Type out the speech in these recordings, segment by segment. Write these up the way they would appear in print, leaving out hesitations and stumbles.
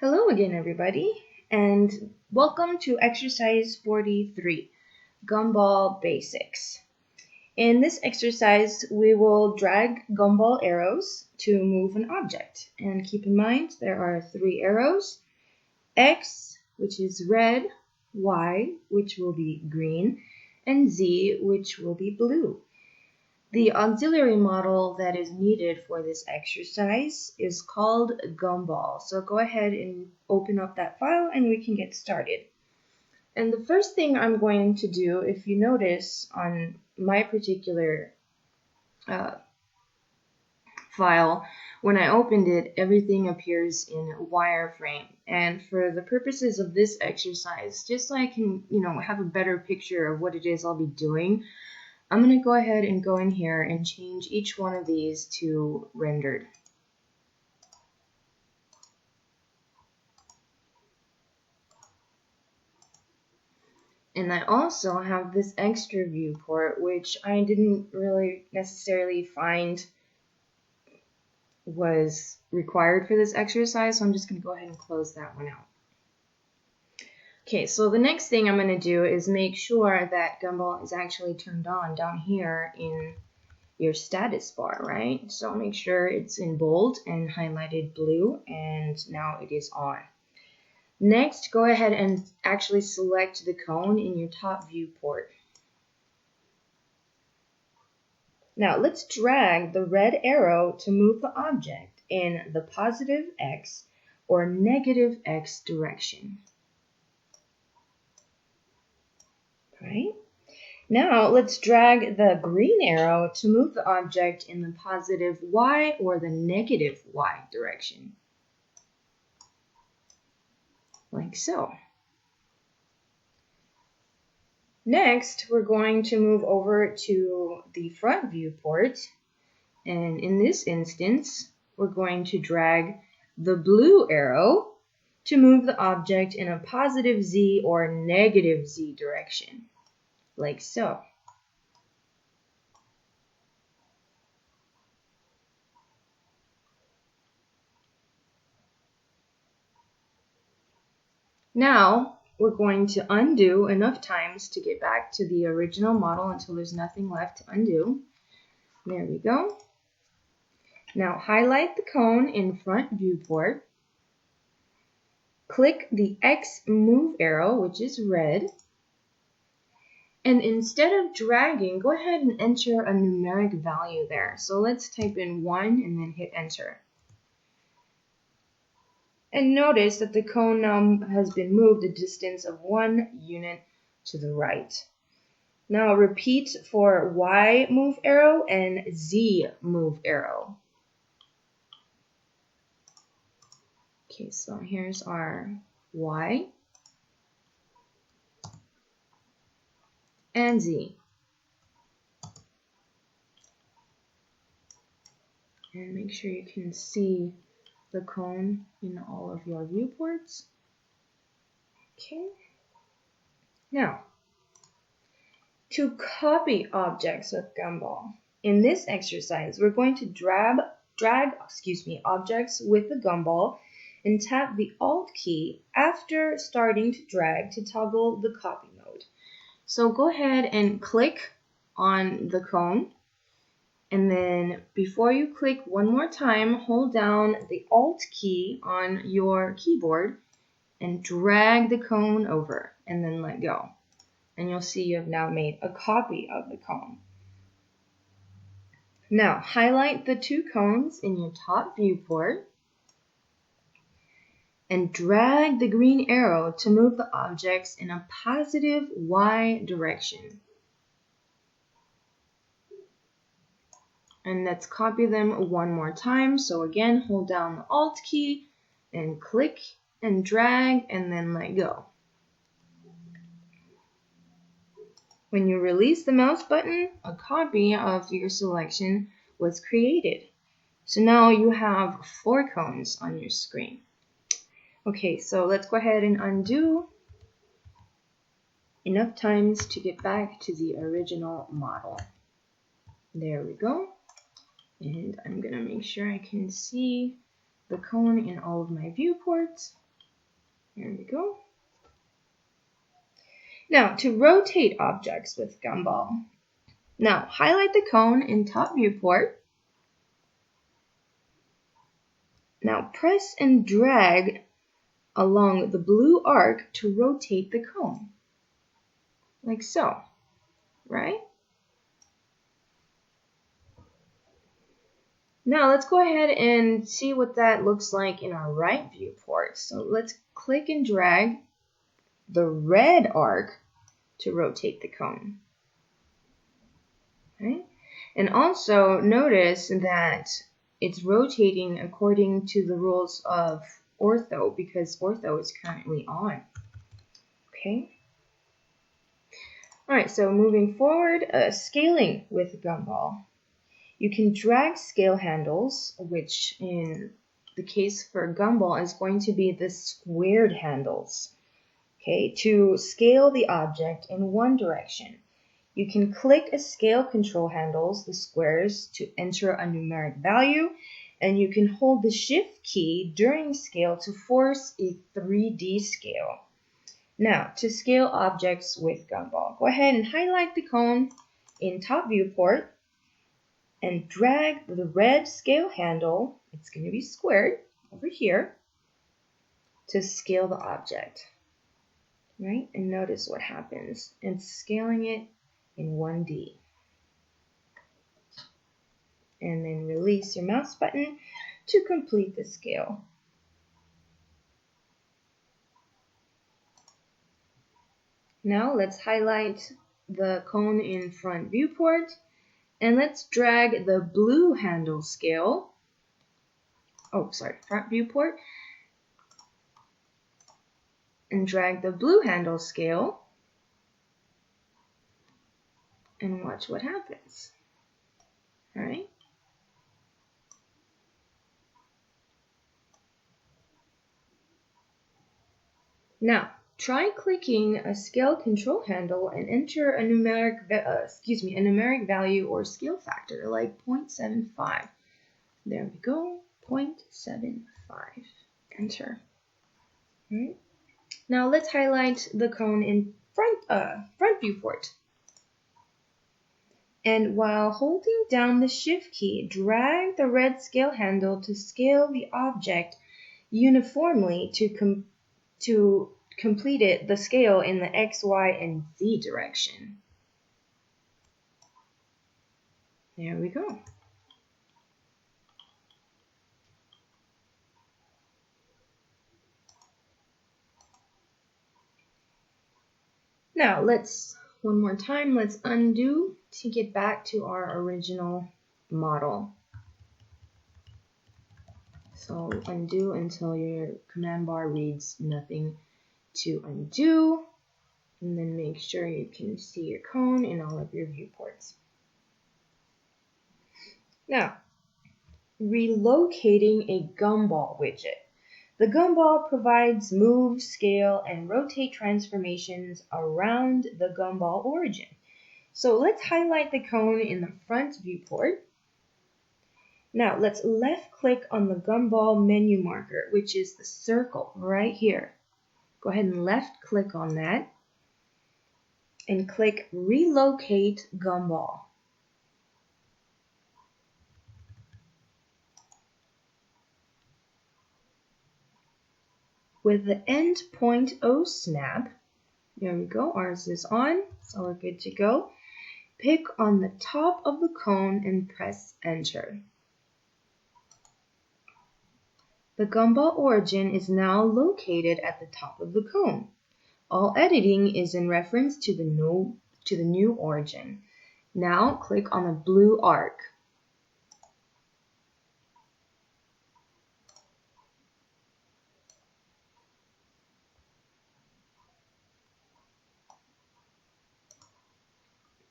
Hello again, everybody, and welcome to exercise 43, Gumball Basics. In this exercise, we will drag gumball arrows to move an object. And keep in mind, there are 3 arrows, X, which is red, Y, which will be green, and Z, which will be blue. The auxiliary model that is needed for this exercise is called Gumball. So go ahead and open up that file and we can get started. And the first thing I'm going to do, if you notice on my particular file, when I opened it, everything appears in wireframe. And for the purposes of this exercise, just so I can, have a better picture of what it is I'll be doing, I'm going to go ahead and go in here and change each one of these to rendered. And I also have this extra viewport, which I didn't really necessarily find was required for this exercise, so I'm just going to go ahead and close that one out. Okay, so the next thing I'm going to do is make sure that Gumball is actually turned on down here in your status bar, right? So make sure it's in bold and highlighted blue, and now it is on. Next, go ahead and actually select the cone in your top viewport. Now let's drag the red arrow to move the object in the positive X or negative X direction. Right? Now let's drag the green arrow to move the object in the positive Y or the negative Y direction. Like so. Next, we're going to move over to the front viewport, and in this instance, we're going to drag the blue arrow to move the object in a positive Z or negative Z direction. Like so. Now, we're going to undo enough times to get back to the original model until there's nothing left to undo. There we go. Now, highlight the cone in front viewport. Click the X move arrow, which is red. And instead of dragging, go ahead and enter a numeric value there. So let's type in 1 and then hit enter. And notice that the cone now has been moved a distance of 1 unit to the right. Now repeat for Y move arrow and Z move arrow. Okay, so here's our Y and Z. And make sure you can see the cone in all of your viewports. Okay. Now, to copy objects with Gumball, in this exercise, we're going to drag objects with the Gumball and tap the Alt key after starting to drag to toggle the copy mode. So go ahead and click on the cone. And then before you click one more time, hold down the Alt key on your keyboard and drag the cone over and then let go. And you'll see you have now made a copy of the cone. Now highlight the 2 cones in your top viewport and drag the green arrow to move the objects in a positive Y direction. And let's copy them one more time. So again, hold down the Alt key and click and drag and then let go. When you release the mouse button, a copy of your selection was created. So now you have 4 cones on your screen. Okay, so let's go ahead and undo enough times to get back to the original model. There we go. And I'm going to make sure I can see the cone in all of my viewports. There we go. Now, to rotate objects with Gumball. Now, highlight the cone in top viewport. Now, press and drag along the blue arc to rotate the cone. Like so, right? Now, let's go ahead and see what that looks like in our right viewport. So let's click and drag the red arc to rotate the cone. Okay? And also notice that it's rotating according to the rules of ortho because ortho is currently on. Okay. All right, so moving forward, scaling with Gumball. You can drag scale handles, which in the case for Gumball is going to be the squared handles, okay, to scale the object in one direction. You can click a scale control handles, the squares, to enter a numeric value, and you can hold the shift key during scale to force a 3D scale. Now, to scale objects with Gumball, go ahead and highlight the cone in top viewport and drag the red scale handle, it's going to be squared, over here, to scale the object. Right? And notice what happens. It's scaling it in 1D. And then release your mouse button to complete the scale. Now let's highlight the cone in front viewport and let's drag the blue handle scale. Front viewport. And drag the blue handle scale. And watch what happens. All right. Now, try clicking a scale control handle and enter a numeric value or scale factor like 0.75. There we go, 0.75. Enter. All right. Now let's highlight the cone in front viewport. And while holding down the shift key, drag the red scale handle to scale the object uniformly to complete the scale in the X, Y, and Z direction. There we go. Now one more time, let's undo to get back to our original model. So undo until your command bar reads nothing to undo, and then make sure you can see your cone in all of your viewports. Now, relocating a Gumball widget. The Gumball provides move, scale, and rotate transformations around the Gumball origin. So let's highlight the cone in the front viewport. Now let's left click on the Gumball menu marker, which is the circle right here. Go ahead and left click on that and click relocate Gumball. With the end point O snap, there we go, ours is on, so we're good to go. Pick on the top of the cone and press enter. The Gumball origin is now located at the top of the cone. All editing is in reference to the new origin. Now click on the blue arc.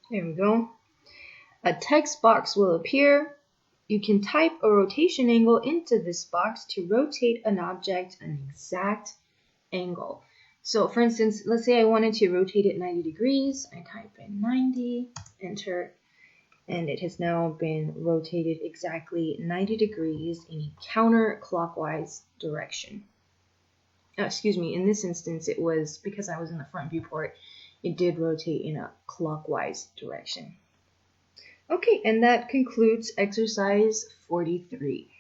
There we go. A text box will appear. You can type a rotation angle into this box to rotate an object an exact angle. So for instance, let's say I wanted to rotate it 90 degrees. I type in 90, enter, and it has now been rotated exactly 90 degrees in a counterclockwise direction. excuse me, in this instance, it was because I was in the front viewport, it did rotate in a clockwise direction. Okay, and that concludes exercise 43.